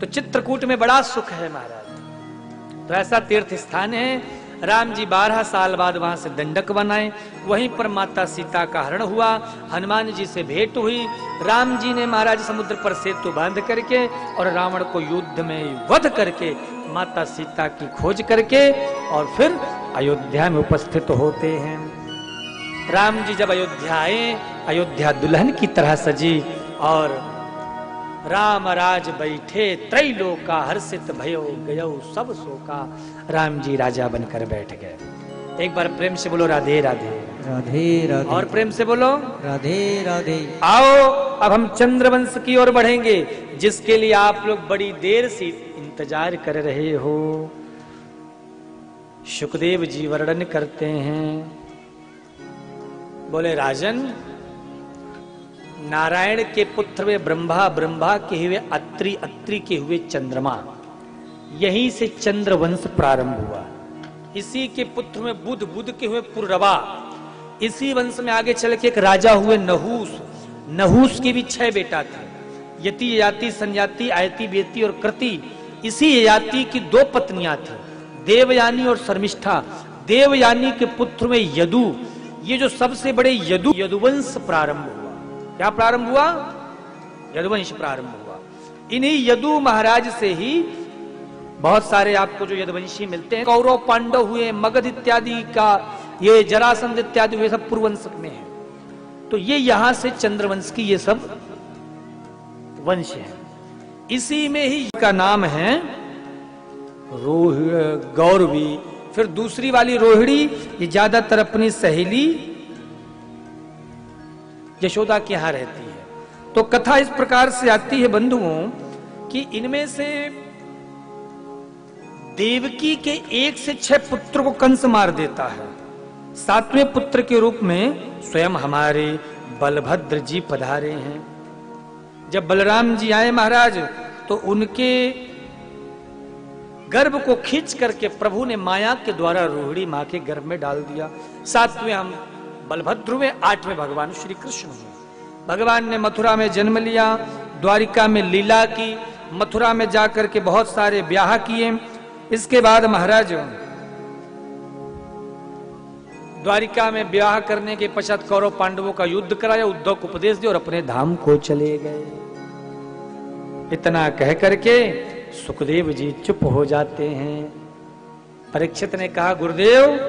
तो चित्रकूट में बड़ा सुख है महाराज। तो ऐसा तीर्थ स्थान है। राम जी 12 साल बाद वहां से दंडक बनाए, वहीं पर माता सीता का हरण हुआ, हनुमान जी से भेंट हुई। राम जी ने महाराज समुद्र पर सेतु बांध करके और रावण को युद्ध में वध करके माता सीता की खोज करके और फिर अयोध्या में उपस्थित होते हैं। राम जी जब अयोध्या आए, अयोध्या दुल्हन की तरह सजी और राम राज बैठे त्रैलोका हर्षित भयो गयो सब शोका। राम जी राजा बनकर बैठ गए। एक बार प्रेम से बोलो राधे राधे। राधे राधे। और प्रेम से बोलो राधे राधे। आओ अब हम चंद्रवंश की ओर बढ़ेंगे, जिसके लिए आप लोग बड़ी देर से इंतजार कर रहे हो। सुखदेव जी वर्णन करते हैं, बोले राजन, नारायण के पुत्र हुए ब्रह्मा, ब्रह्मा के हुए अत्रि, अत्रि के हुए चंद्रमा, यहीं से चंद्रवंश प्रारंभ हुआ। इसी के पुत्र में बुध, बुध के हुए पुररवा, इसी वंश में आगे चल के एक राजा हुए नहुस, नहुस के भी 6 बेटा थे, यति, ययाति, संयाति, आयति, बेति और कृति। इसी ययाति की 2 पत्नियां थी, देवयानी और शर्मिष्ठा। देवयानी के पुत्र में यदु, ये जो सबसे बड़े यदु, यदुवंश प्रारंभ हुआ। क्या प्रारंभ हुआ? यदुवंश प्रारंभ हुआ। इन्हीं यदु महाराज से ही बहुत सारे आपको जो यदुवंशी मिलते हैं। कौरव पांडव हुए, मगध इत्यादि का, ये जरासंध इत्यादि हुए, सब पूर्ववंश में है। तो ये यहां से चंद्रवंश की ये सब वंश है। इसी में ही का नाम है गौरवी। फिर दूसरी वाली रोहिणी, ये ज्यादातर अपनी सहेली यशोदा के यहां रहती है। तो कथा इस प्रकार से आती है बंधुओं कि इनमें से देवकी के 1 से 6 पुत्र को कंस मार देता है। 7वें पुत्र के रूप में स्वयं हमारे बलभद्र जी पधारे हैं। जब बलराम जी आए महाराज, तो उनके गर्भ को खींच करके प्रभु ने माया के द्वारा रोहिणी मां के गर्भ में डाल दिया। 7वें हम बलभद्र हुए, 8वें भगवान श्री कृष्ण हुए। भगवान ने मथुरा में जन्म लिया, द्वारिका में लीला की, मथुरा में जाकर के बहुत सारे ब्याह किए। इसके बाद महाराज द्वारिका में ब्याह करने के पश्चात कौरव पांडवों का युद्ध कराया, उद्धव को उपदेश दिया और अपने धाम को चले गए। इतना कह करके सुखदेव जी चुप हो जाते हैं। परीक्षित ने कहा, गुरुदेव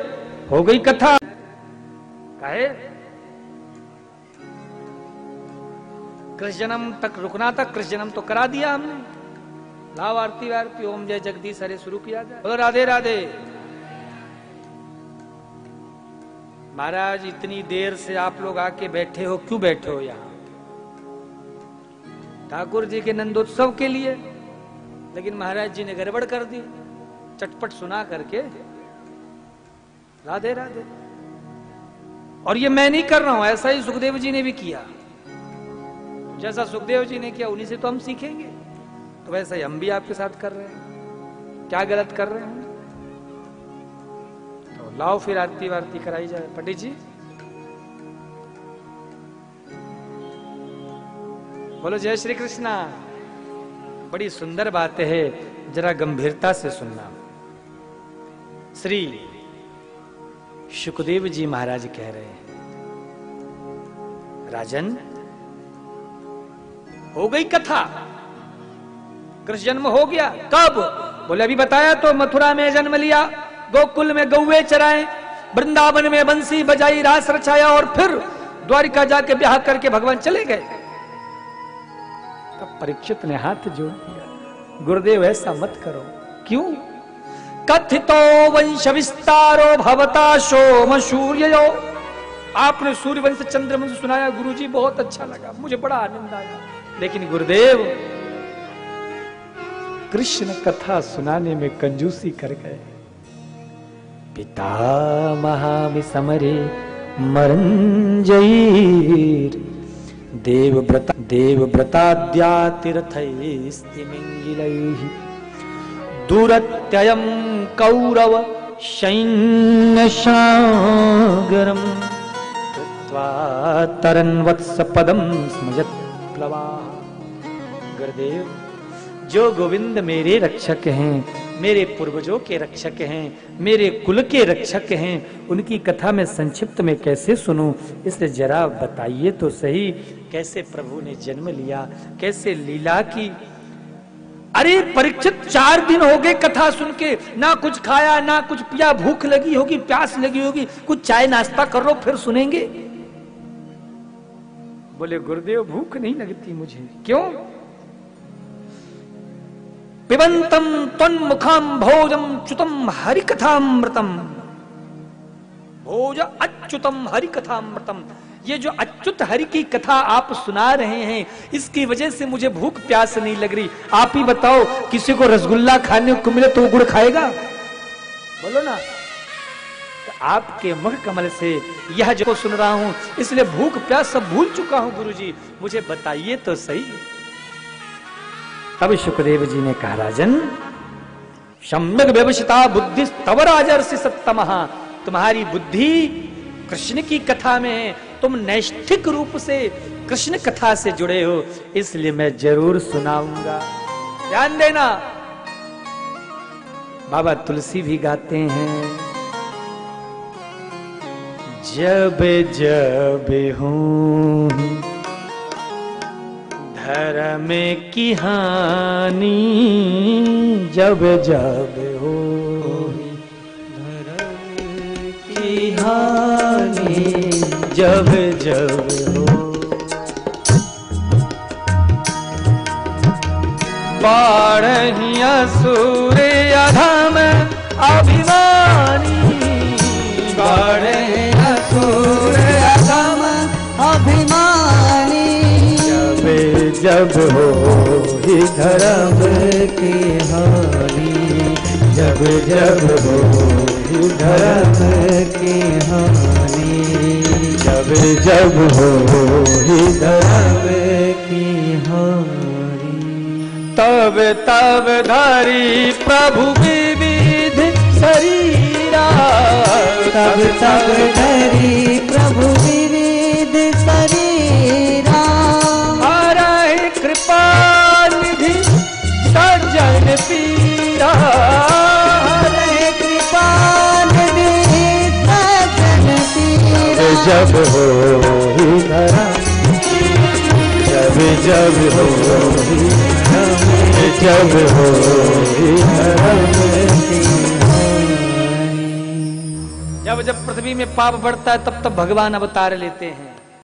हो गई कथा। कहे कृष्ण जन्म तक रुकना था, कृष्ण जन्म तो करा दिया हमने। लाव आरती वारती, ओम जय जगदीश हरे शुरू किया जाए। बोलो राधे राधे। महाराज इतनी देर से आप लोग आके बैठे हो, क्यों बैठे हो यहाँ? ठाकुर जी के नंदोत्सव के लिए, लेकिन महाराज जी ने गड़बड़ कर दी। चटपट सुना करके राधे राधे। और ये मैं नहीं कर रहा हूं, ऐसा ही सुखदेव जी ने भी किया। जैसा सुखदेव जी ने किया उन्हीं से तो हम सीखेंगे। तो वैसा ही हम भी आपके साथ कर रहे हैं। क्या गलत कर रहे हैं? तो लाओ फिर आरती वारती कराई जाए। पंडित जी बोलो जय श्री कृष्णा। बड़ी सुंदर बात है, जरा गंभीरता से सुनना। श्री सुखदेव जी महाराज कह रहे हैं, राजन हो गई कथा, कृष्ण जन्म हो गया। कब? बोले अभी बताया तो, मथुरा में जन्म लिया, गोकुल में गौवे चराए, वृंदावन में बंसी बजाई, रास रचाया और फिर द्वारिका जाके ब्याह करके भगवान चले गए। तब परीक्षित ने हाथ जोड़ दिया, गुरुदेव ऐसा मत करो। क्यों? कथितो वंश विस्तारो भवता सोम सूर्यो। आपने सूर्यवंश चंद्रवंश सुनाया गुरुजी, बहुत अच्छा लगा, मुझे बड़ा आनंद आया। लेकिन गुरुदेव कृष्ण कथा सुनाने में कंजूसी कर गए। पिता महामि समरे मरंजयीर देवव्रताद्यातिरथैस्तिमिंगिलैः दूरत्ययं कौरव सैन्यसागरं कृत्वा तरन् वत्सपदं स्मयत् प्लवाः। गुरुदेव जो गोविंद मेरे रक्षक हैं, मेरे पूर्वजों के रक्षक हैं, मेरे कुल के रक्षक हैं, उनकी कथा मैं संक्षिप्त में कैसे सुनूं? इसलिए जरा बताइए तो सही, कैसे प्रभु ने जन्म लिया, कैसे लीला की। अरे परीक्षित 4 दिन हो गए कथा सुन के, ना कुछ खाया ना कुछ पिया, भूख लगी होगी, प्यास लगी होगी, कुछ चाय नाश्ता कर लो फिर सुनेंगे। बोले गुरुदेव भूख नहीं लगती मुझे। क्यों? पिबंतम त्वन्मुखम भोजम च्युतम हरिकथामृतम, भोज अच्युतम हरिकथामृतम। ये जो अच्युत हरि की कथा आप सुना रहे हैं, इसकी वजह से मुझे भूख प्यास नहीं लग रही। आप ही बताओ, किसी को रसगुल्ला खाने को मिले तो गुड़ खाएगा? बोलो ना। तो आपके मुख कमल से यह जो सुन रहा हूं, इसलिए भूख प्यास सब भूल चुका हूं। गुरुजी मुझे बताइए तो सही। तब शुकदेव जी ने कहा, राजन सम्यक व्यवसिता बुद्धि तव राजर्षि सत्तमः, तुम्हारी बुद्धि कृष्ण की कथा में है, तुम नैष्ठिक रूप से कृष्ण कथा से जुड़े हो, इसलिए मैं जरूर सुनाऊंगा। ध्यान देना, बाबा तुलसी भी गाते हैं, जब जब हूं धर्म की हानि, जब जब हो धर्म की हानि, जब जब हो बाढ़िया सूर्य अधम अभिमानी, बाढ़िया सूर्य अधम अभिमानी, जब हो ही धर्म की हानि, जब जब हो ही धर्म की हानि, जब जब हो ही धर्म की हानि। तब तब धरी प्रभु विविध शरीरा, तब तब धरी प्रभु विविध शरीरा, कृपा निधि सज्जन पीरा, कृपा निधि सज्जन पीरा, जब हो ही धर्म, जब जब हो ही धर्म, जब हो ही धर्म। जब जब पृथ्वी में पाप बढ़ता है तब तब भगवान अवतार लेते हैं।